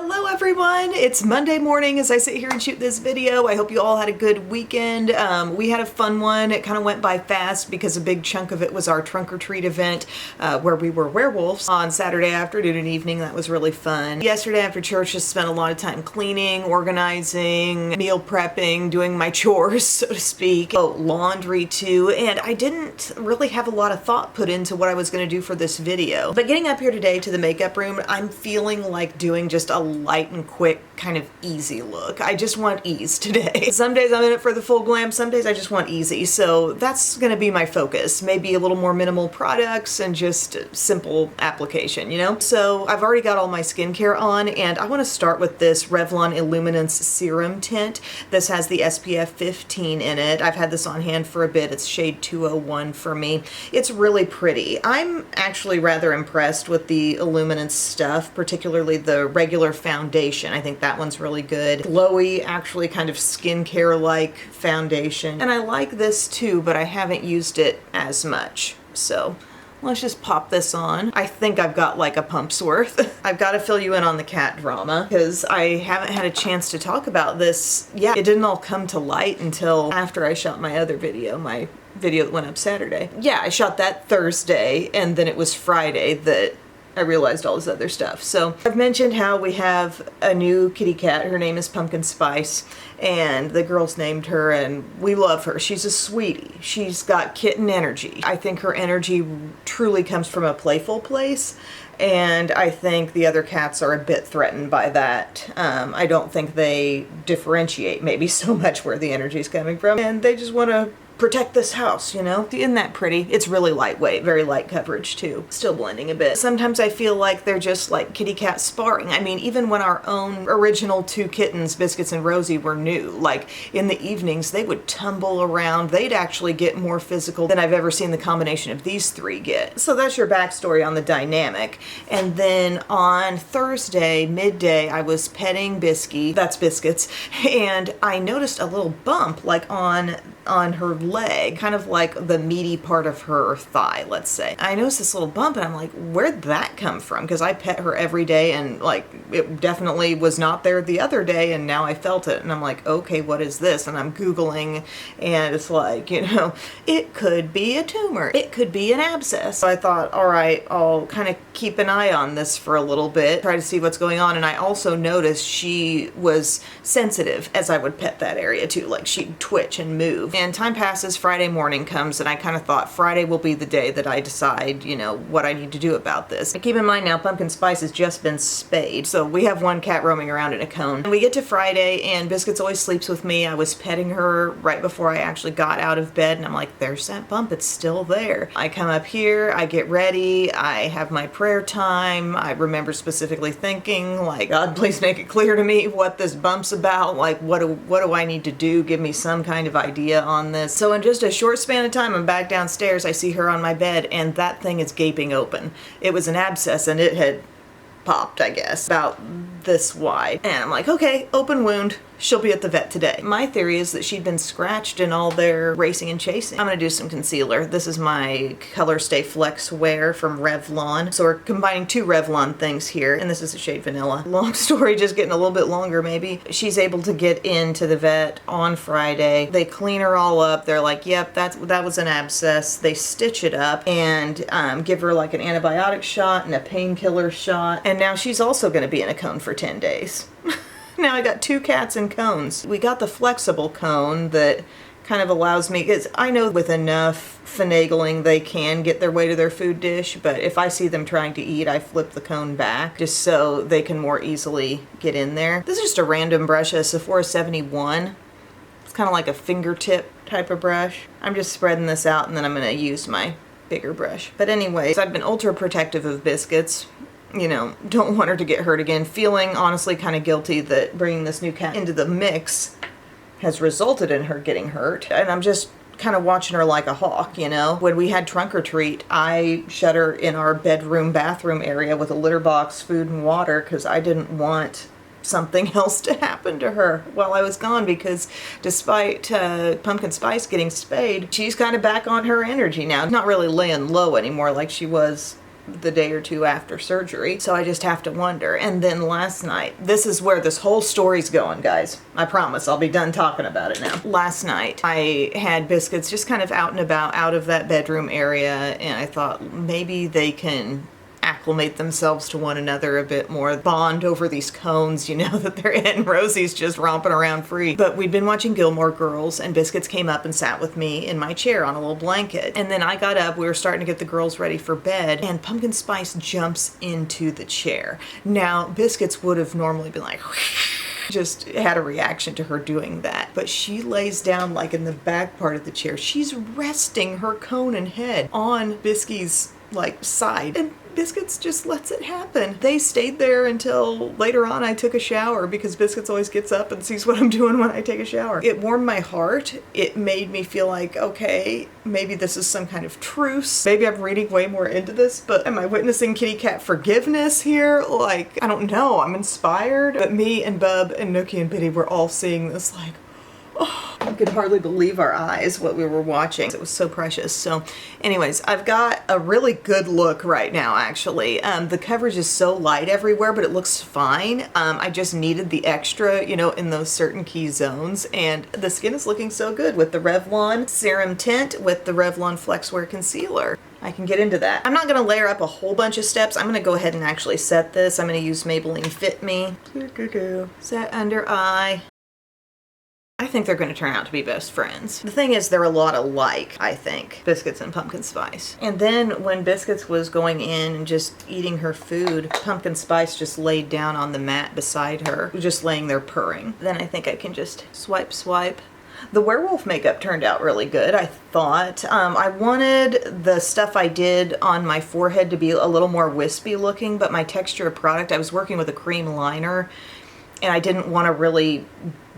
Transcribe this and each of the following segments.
Hello everyone, it's Monday morning as I sit here and shoot this video. I hope you all had a good weekend. We had a fun one. It kind of went by fast because a big chunk of it was our trunk or treat event where we were werewolves on Saturday afternoon and evening. That was really fun. Yesterday after church, just spent a lot of time cleaning, organizing, meal prepping, doing my chores, so to speak. Oh, laundry too, and I didn't really have a lot of thought put into what I was going to do for this video. But getting up here today to the makeup room, I'm feeling like doing just a light and quick kind of easy look. I just want ease today. Some days I'm in it for the full glam, some days I just want easy. So that's gonna be my focus. Maybe a little more minimal products and just simple application, you know? So I've already got all my skincare on and I wanna start with this Revlon Illuminance Serum Tint. This has the SPF 15 in it. I've had this on hand for a bit. It's shade 201 for me. It's really pretty. I'm actually rather impressed with the Illuminance stuff, particularly the regular foundation. I think that one's really good. Glowy, actually kind of skincare-like foundation. And I like this too, but I haven't used it as much. So let's just pop this on. I think I've got like a pump's worth. I've got to fill you in on the cat drama because I haven't had a chance to talk about this. Yeah, it didn't all come to light until after I shot my other video, my video that went up Saturday. Yeah, I shot that Thursday and then it was Friday that I realized all this other stuff. So I've mentioned how we have a new kitty cat. Her name is Pumpkin Spice and the girls named her and we love her. She's a sweetie. She's got kitten energy. I think her energy truly comes from a playful place and I think the other cats are a bit threatened by that. I don't think they differentiate maybe so much where the energy is coming from and they just want to protect this house, you know? Isn't that pretty? It's really lightweight, very light coverage too. Still blending a bit. Sometimes I feel like they're just like kitty cat sparring. I mean, even when our own original two kittens, Biscuits and Rosie, were new, like in the evenings, they would tumble around. They'd actually get more physical than I've ever seen the combination of these three get. So that's your backstory on the dynamic. And then on Thursday, midday, I was petting Bisky, that's Biscuits, and I noticed a little bump like on her leg, kind of like the meaty part of her thigh, let's say. I noticed this little bump and I'm like, where'd that come from? Because I pet her every day and like it definitely was not there the other day and now I felt it and I'm like, okay, what is this? And I'm Googling and it's like, you know, it could be a tumor. It could be an abscess. So I thought, all right, I'll kind of keep an eye on this for a little bit, try to see what's going on. And I also noticed she was sensitive as I would pet that area too, like she'd twitch and move. And time passes, Friday morning comes, and I kind of thought Friday will be the day that I decide, you know, what I need to do about this. Keep in mind now, Pumpkin Spice has just been spayed, so we have one cat roaming around in a cone. And we get to Friday, and Biscuits always sleeps with me. I was petting her right before I actually got out of bed, and I'm like, there's that bump, it's still there. I come up here, I get ready, I have my prayer time. I remember specifically thinking, like, God, please make it clear to me what this bump's about. Like, what do I need to do? Give me some kind of idea on this. So in just a short span of time, I'm back downstairs, I see her on my bed, and that thing is gaping open. It was an abscess and it had popped, I guess, about this wide. And I'm like, okay, open wound. She'll be at the vet today. My theory is that she'd been scratched in all their racing and chasing. I'm gonna do some concealer. This is my Color Stay Flex Wear from Revlon. So we're combining two Revlon things here, and this is the shade Vanilla. Long story, just getting a little bit longer maybe. She's able to get into the vet on Friday. They clean her all up. They're like, yep, that was an abscess. They stitch it up and give her like an antibiotic shot and a painkiller shot. And now she's also gonna be in a cone for 10 days. Now I got two cats in cones. We got the flexible cone that kind of allows me, because I know with enough finagling they can get their way to their food dish, but if I see them trying to eat, I flip the cone back just so they can more easily get in there. This is just a random brush, a Sephora 71. It's kind of like a fingertip type of brush. I'm just spreading this out and then I'm going to use my bigger brush. But anyways, I've been ultra protective of Biscuits. You know, don't want her to get hurt again. Feeling honestly kind of guilty that bringing this new cat into the mix has resulted in her getting hurt. And I'm just kind of watching her like a hawk, you know? When we had trunk or treat, I shut her in our bedroom, bathroom area with a litter box, food and water, because I didn't want something else to happen to her while I was gone, because despite Pumpkin Spice getting spayed, she's kind of back on her energy now. Not really laying low anymore like she was the day or two after surgery, so I just have to wonder. And then last night, this is where this whole story's going, guys. I promise I'll be done talking about it now. Last night, I had Biscuits just kind of out and about, out of that bedroom area, and I thought maybe they can acclimate themselves to one another a bit more, bond over these cones, you know, that they're in. Rosie's just romping around free. But we'd been watching Gilmore Girls, and Biscuits came up and sat with me in my chair on a little blanket. And then I got up, we were starting to get the girls ready for bed, and Pumpkin Spice jumps into the chair. Now, Biscuits would have normally been like, just had a reaction to her doing that. But she lays down like in the back part of the chair. She's resting her cone and head on Bisky's like side, and Biscuits just lets it happen. They stayed there until later on. I took a shower because Biscuits always gets up and sees what I'm doing when I take a shower. It warmed my heart. It made me feel like, okay, maybe this is some kind of truce. Maybe I'm reading way more into this, but am I witnessing kitty cat forgiveness here? Like, I don't know. I'm inspired. But me and Bub and Nookie and Biddy were all seeing this like, oh, I could hardly believe our eyes what we were watching. It was so precious. So anyways, I've got a really good look right now, actually. The coverage is so light everywhere, but it looks fine. I just needed the extra, you know, in those certain key zones. And the skin is looking so good with the Revlon Serum Tint with the Revlon Flexwear Concealer. I can get into that. I'm not gonna layer up a whole bunch of steps. I'm gonna go ahead and actually set this. I'm gonna use Maybelline Fit Me. Set under eye. I think they're going to turn out to be best friends. The thing is, they're a lot alike, I think, Biscuits and Pumpkin Spice. And then when Biscuits was going in and just eating her food, Pumpkin Spice just laid down on the mat beside her, just laying there purring. Then I think I can just swipe, swipe. The werewolf makeup turned out really good, I thought. I wanted the stuff I did on my forehead to be a little more wispy looking, but my texture of product, I was working with a cream liner, and I didn't want to really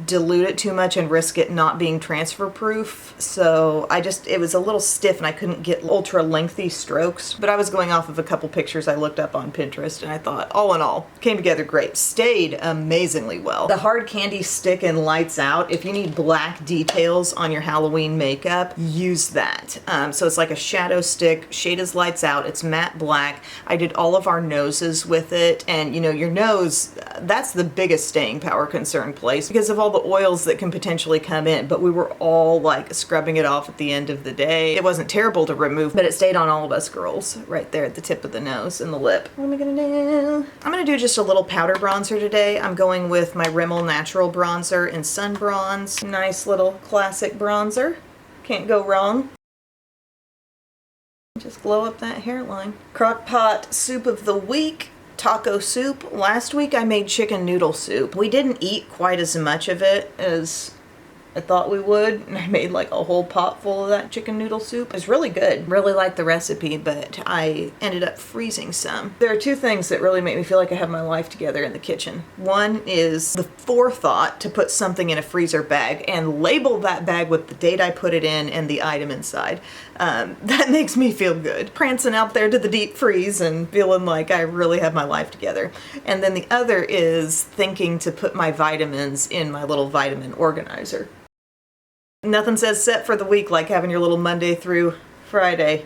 dilute it too much and risk it not being transfer proof. So it was a little stiff and I couldn't get ultra lengthy strokes, but I was going off of a couple pictures I looked up on Pinterest, and I thought all in all, came together great. Stayed amazingly well. The hard candy stick in Lights Out, if you need black details on your Halloween makeup, use that. So it's like a shadow stick, shade is Lights Out, it's matte black. I did all of our noses with it, and you know, your nose, that's the biggest staying power concern place because of all the oils that can potentially come in, but we were all like scrubbing it off at the end of the day. It wasn't terrible to remove, but it stayed on all of us girls right there at the tip of the nose and the lip. What am I gonna do? I'm gonna do just a little powder bronzer today. I'm going with my Rimmel Natural Bronzer in Sun Bronze. Nice little classic bronzer. Can't go wrong. Just glow up that hairline. Crock-pot soup of the week. Taco soup. Last week I made chicken noodle soup. We didn't eat quite as much of it as I thought we would, and I made like a whole pot full of that chicken noodle soup. It was really good. Really liked the recipe, but I ended up freezing some. There are two things that really make me feel like I have my life together in the kitchen. One is the forethought to put something in a freezer bag and label that bag with the date I put it in and the item inside. That makes me feel good. Prancing out there to the deep freeze and feeling like I really have my life together. And then the other is thinking to put my vitamins in my little vitamin organizer. Nothing says set for the week like having your little Monday through Friday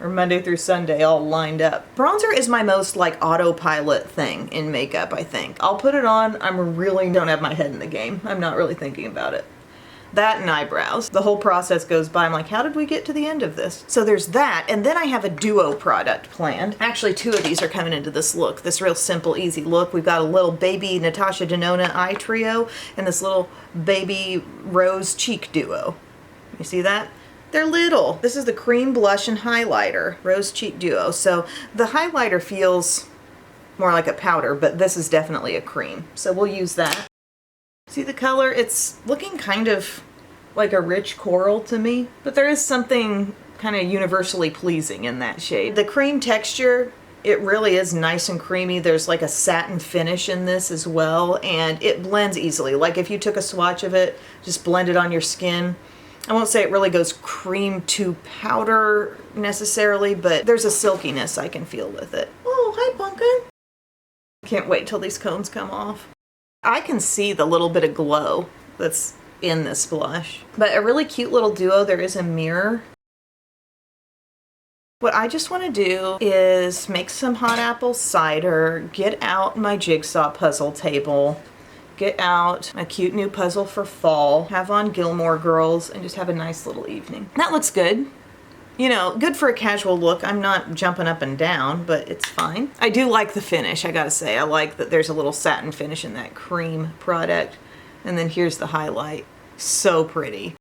or Monday through Sunday all lined up. Bronzer is my most like autopilot thing in makeup, I think. I'll put it on, really don't have my head in the game. I'm not really thinking about it. That and eyebrows. The whole process goes by. I'm like, how did we get to the end of this? So there's that, and then I have a duo product planned. Actually, two of these are coming into this look, this real simple, easy look. We've got a little baby Natasha Denona eye trio and this little baby rose cheek duo. You see that? They're little. This is the cream blush and highlighter, rose cheek duo. So the highlighter feels more like a powder, but this is definitely a cream. So we'll use that. See the color? It's looking kind of like a rich coral to me, but there is something kind of universally pleasing in that shade. The cream texture, it really is nice and creamy. There's like a satin finish in this as well, and it blends easily. Like if you took a swatch of it, just blend it on your skin. I won't say it really goes cream to powder necessarily, but there's a silkiness I can feel with it. Oh, hi Pumpkin. Can't wait till these cones come off. I can see the little bit of glow that's in this blush. But a really cute little duo, there is a mirror. What I just want to do is make some hot apple cider, get out my jigsaw puzzle table, get out a cute new puzzle for fall, have on Gilmore Girls, and just have a nice little evening. That looks good. You know, good for a casual look. I'm not jumping up and down, but it's fine. I do like the finish, I gotta say. I like that there's a little satin finish in that cream product. And then here's the highlight. So pretty.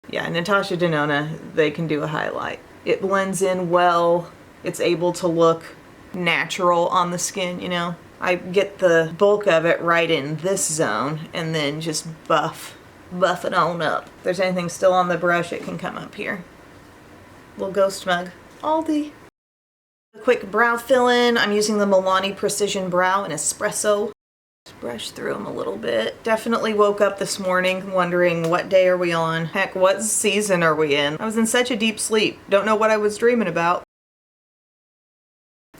Yeah, Natasha Denona, they can do a highlight. It blends in well. It's able to look natural on the skin, you know. I get the bulk of it right in this zone and then just buff it on up. If there's anything still on the brush, it can come up here. Little ghost mug. Aldi. A quick brow fill-in. I'm using the Milani Precision Brow in Espresso. Just brush through them a little bit. Definitely woke up this morning wondering what day are we on? Heck, what season are we in? I was in such a deep sleep. Don't know what I was dreaming about.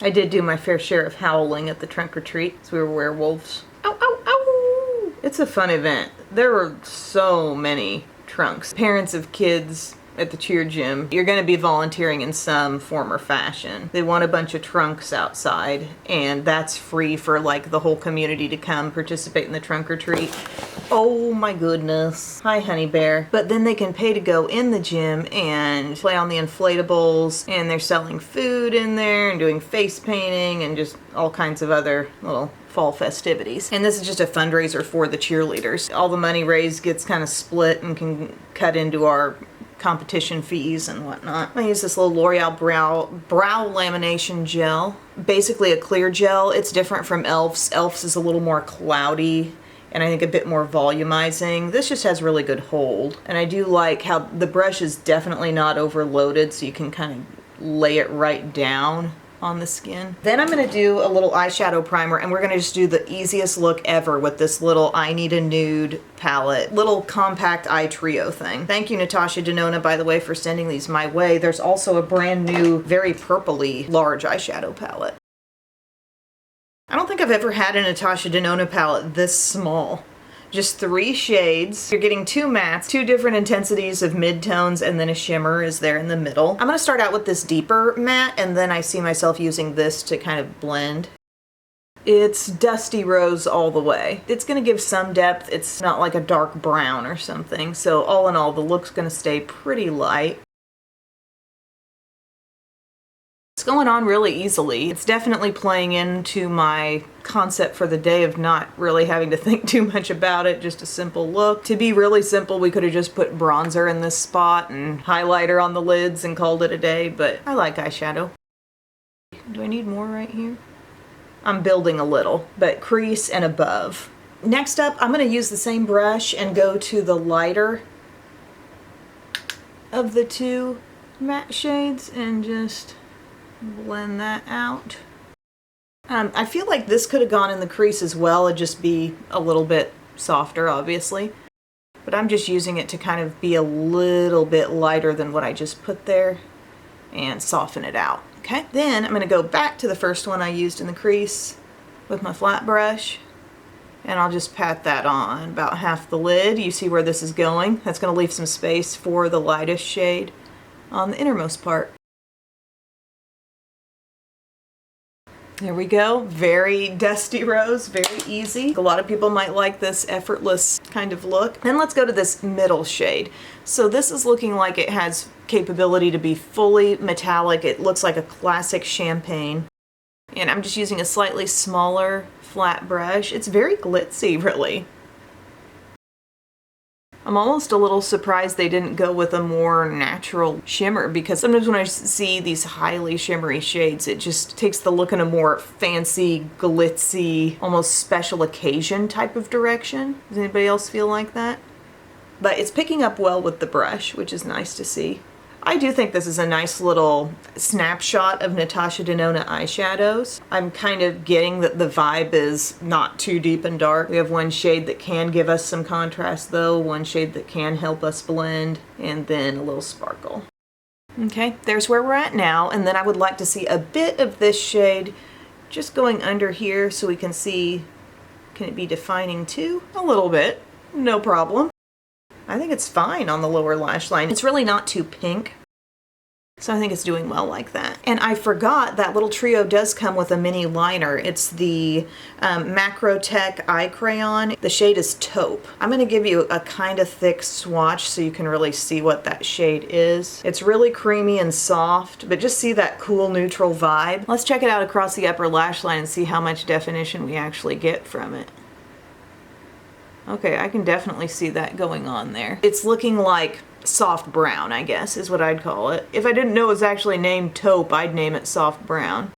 I did do my fair share of howling at the trunk or treat, so we were werewolves. Ow, ow, ow! It's a fun event. There were so many trunks. Parents of kids at the cheer gym, you're going to be volunteering in some form or fashion. They want a bunch of trunks outside, and that's free for like the whole community to come participate in the trunk or treat. Oh my goodness. Hi, honey bear. But then they can pay to go in the gym and play on the inflatables, and they're selling food in there and doing face painting and just all kinds of other little fall festivities. And this is just a fundraiser for the cheerleaders. All the money raised gets kind of split and can cut into our competition fees and whatnot. I use this little L'Oreal brow lamination gel. Basically a clear gel. It's different from e.l.f.'s. e.l.f.'s is a little more cloudy and I think a bit more volumizing. This just has really good hold. And I do like how the brush is definitely not overloaded, so you can kind of lay it right down on the skin. Then I'm going to do a little eyeshadow primer, and we're going to just do the easiest look ever with this little I Need a Nude palette. Little compact eye trio thing. Thank you, Natasha Denona, by the way, for sending these my way. There's also a brand new, very purpley, large eyeshadow palette. I don't think I've ever had a Natasha Denona palette this small. Just 3 shades. You're getting 2 mattes, 2 different intensities of midtones, and then a shimmer is there in the middle. I'm gonna start out with this deeper matte, and then I see myself using this to kind of blend. It's dusty rose all the way. It's gonna give some depth. It's not like a dark brown or something. So all in all, the look's gonna stay pretty light. It's going on really easily. It's definitely playing into my concept for the day of not really having to think too much about it, just a simple look. To be really simple, we could have just put bronzer in this spot and highlighter on the lids and called it a day, but I like eyeshadow. Do I need more right here? I'm building a little, but crease and above. Next up, I'm going to use the same brush and go to the lighter of the 2 matte shades and just blend that out. I feel like this could have gone in the crease as well. It'd just be a little bit softer, obviously. But I'm just using it to kind of be a little bit lighter than what I just put there and soften it out. Okay, then I'm going to go back to the first one I used in the crease with my flat brush, and I'll just pat that on about half the lid. You see where this is going? That's going to leave some space for the lightest shade on the innermost part. There we go. Very dusty rose, very easy. A lot of people might like this effortless kind of look. Then let's go to this middle shade. So this is looking like it has capability to be fully metallic. It looks like a classic champagne. And I'm just using a slightly smaller flat brush. It's very glitzy, really. I'm almost a little surprised they didn't go with a more natural shimmer, because sometimes when I see these highly shimmery shades, it just takes the look in a more fancy, glitzy, almost special occasion type of direction. Does anybody else feel like that? But it's picking up well with the brush, which is nice to see. I do think this is a nice little snapshot of Natasha Denona eyeshadows. I'm kind of getting that the vibe is not too deep and dark. We have one shade that can give us some contrast though, one shade that can help us blend, and then a little sparkle. Okay, there's where we're at now, and then I would like to see a bit of this shade just going under here so we can see, can it be defining too? A little bit, no problem. I think it's fine on the lower lash line. It's really not too pink. So I think it's doing well like that. And I forgot that little trio does come with a mini liner. It's the Macro Tech Eye Crayon. The shade is Taupe. I'm gonna give you a kind of thick swatch so you can really see what that shade is. It's really creamy and soft, but just see that cool neutral vibe. Let's check it out across the upper lash line and see how much definition we actually get from it. Okay, I can definitely see that going on there. It's looking like soft brown, I guess, is what I'd call it. If I didn't know it was actually named Taupe, I'd name it soft brown.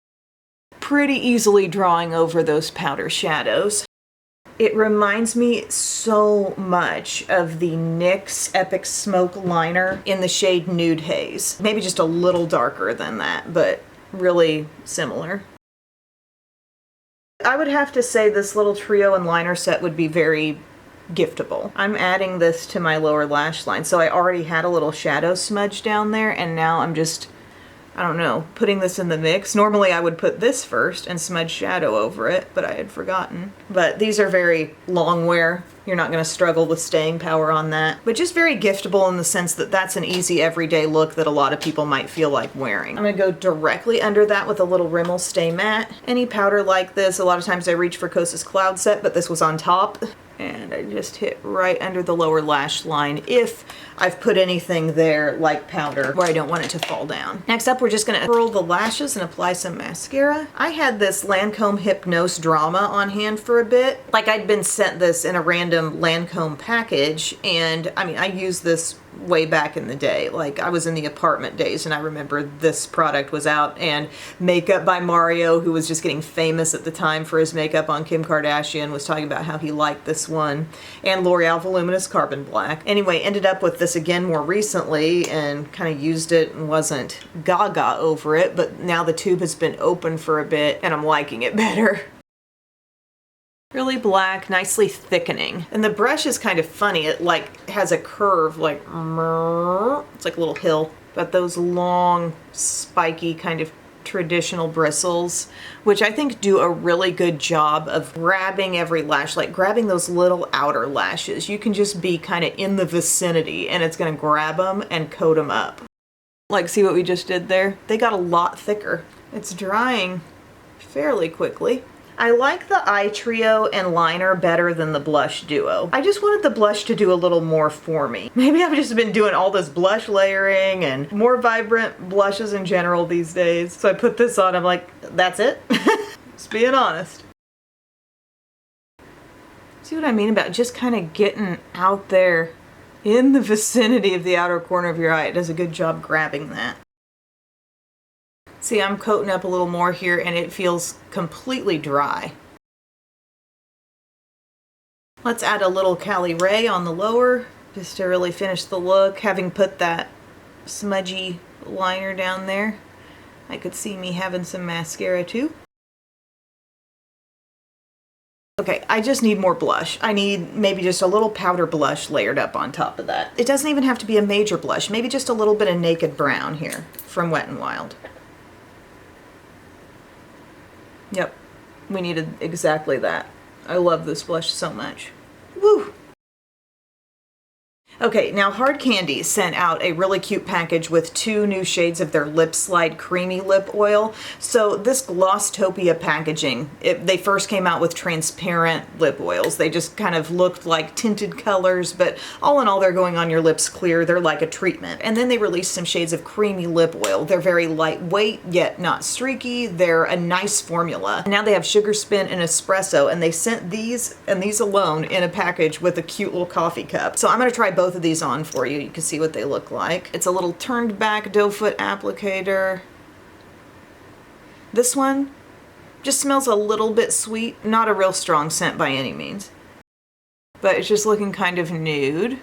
Pretty easily drawing over those powder shadows. It reminds me so much of the NYX Epic Smoke liner in the shade Nude Haze. Maybe just a little darker than that, but really similar. I would have to say this little trio and liner set would be very giftable. I'm adding this to my lower lash line, so I already had a little shadow smudge down there, and now I'm just, I don't know, putting this in the mix. Normally I would put this first and smudge shadow over it, but I had forgotten. But these are very long wear. You're not going to struggle with staying power on that. But just very giftable in the sense that that's an easy everyday look that a lot of people might feel like wearing. I'm going to go directly under that with a little Rimmel Stay Matte. Any powder like this, a lot of times I reach for Kosas Cloud Set, but this was on top. And I just hit right under the lower lash line if I've put anything there like powder where I don't want it to fall down. Next up, we're just gonna curl the lashes and apply some mascara. I had this Lancome Hypnose Drama on hand for a bit. Like I'd been sent this in a random Lancome package, and I mean, I used this way back in the day. Like I was in the apartment days and I remember this product was out, and Makeup by Mario, who was just getting famous at the time for his makeup on Kim Kardashian, was talking about how he liked this one, and L'Oreal Voluminous Carbon Black. Anyway, ended up with this again more recently and kind of used it and wasn't gaga over it, but now the tube has been open for a bit and I'm liking it better. Really black, nicely thickening. And the brush is kind of funny. It like has a curve, like it's like a little hill, but those long, spiky kind of traditional bristles, which I think do a really good job of grabbing every lash, like grabbing those little outer lashes. You can just be kind of in the vicinity and it's gonna grab them and coat them up. Like, see what we just did there? They got a lot thicker. It's drying fairly quickly. I like the eye trio and liner better than the blush duo. I just wanted the blush to do a little more for me. Maybe I've just been doing all this blush layering and more vibrant blushes in general these days. So I put this on, I'm like, that's it? Just being honest. See what I mean about just kind of getting out there in the vicinity of the outer corner of your eye. It does a good job grabbing that. See, I'm coating up a little more here and it feels completely dry. Let's add a little Cali Ray on the lower just to really finish the look. Having put that smudgy liner down there, I could see me having some mascara too. Okay, I just need more blush. I need maybe just a little powder blush layered up on top of that. It doesn't even have to be a major blush, maybe just a little bit of Naked Brown here from Wet n Wild. Yep, we needed exactly that. I love this blush so much. Woo! Okay, now Hard Candy sent out a really cute package with 2 new shades of their Lip Slide Creamy Lip Oil. So this Glosstopia packaging, they first came out with transparent lip oils. They just kind of looked like tinted colors, but all in all, they're going on your lips clear. They're like a treatment. And then they released some shades of creamy lip oil. They're very lightweight, yet not streaky. They're a nice formula. Now they have Sugar Spin and Espresso, and they sent these and these alone in a package with a cute little coffee cup. So I'm gonna try both of these on for you. You can see what they look like. It's a little turned back doe foot applicator. This one just smells a little bit sweet. Not a real strong scent by any means, but it's just looking kind of nude,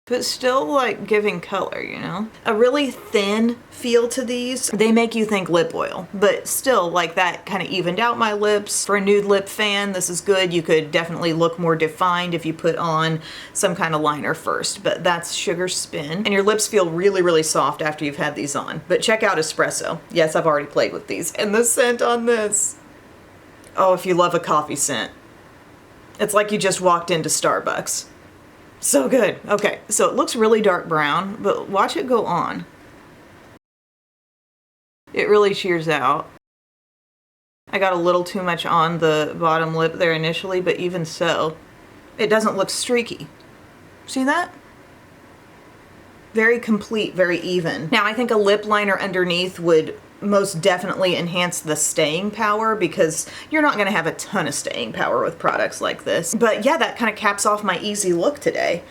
but still like giving color, you know? A really thin feel to these. They make you think lip oil, but still like that kind of evened out my lips. For a nude lip fan, this is good. You could definitely look more defined if you put on some kind of liner first, but that's Sugar Spin. And your lips feel really, really soft after you've had these on. But check out Espresso. Yes, I've already played with these. And the scent on this. Oh, if you love a coffee scent. It's like you just walked into Starbucks. So good. Okay, so it looks really dark brown, but watch it go on. It really shears out. I got a little too much on the bottom lip there initially, but even so, it doesn't look streaky. See that? Very complete, very even. Now I think a lip liner underneath would most definitely enhance the staying power, because you're not gonna have a ton of staying power with products like this. But yeah, that kind of caps off my easy look today.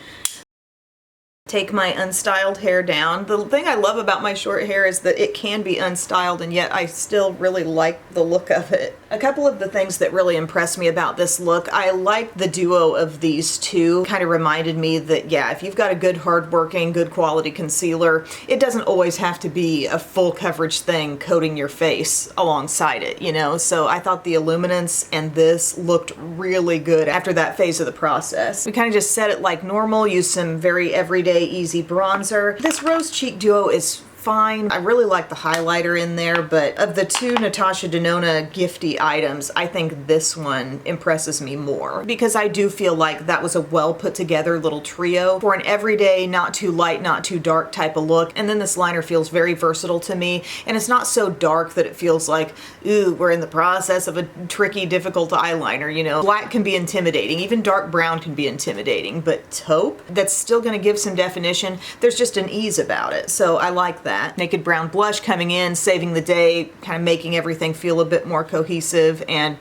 Take my unstyled hair down. The thing I love about my short hair is that it can be unstyled, and yet I still really like the look of it. A couple of the things that really impressed me about this look, I like the duo of these two. Kind of reminded me that, yeah, if you've got a good hardworking, good quality concealer, it doesn't always have to be a full coverage thing coating your face alongside it, you know? So I thought the illuminance and this looked really good after that phase of the process. We kind of just set it like normal, use some very everyday easy bronzer. This rose cheek duo is fine. I really like the highlighter in there, but of the two Natasha Denona gifty items, I think this one impresses me more, because I do feel like that was a well put together little trio for an everyday, not too light, not too dark type of look. And then this liner feels very versatile to me, and it's not so dark that it feels like, ooh, we're in the process of a tricky, difficult eyeliner, you know. Black can be intimidating, even dark brown can be intimidating, but taupe, that's still gonna give some definition. There's just an ease about it, so I like that. Naked brown blush coming in, saving the day, kind of making everything feel a bit more cohesive. And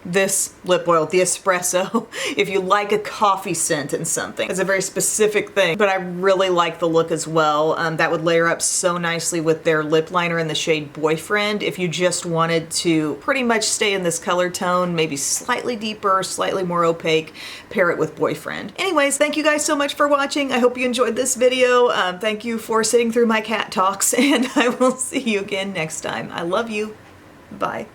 this lip oil, the Espresso, if you like a coffee scent in something, it's a very specific thing, but I really like the look as well. That would layer up so nicely with their lip liner in the shade Boyfriend. If you just wanted to pretty much stay in this color tone, maybe slightly deeper, slightly more opaque, pair it with Boyfriend. Anyways, thank you guys so much for watching. I hope you enjoyed this video. Thank you for sitting through my cat talks, and I will see you again next time. I love you. Bye.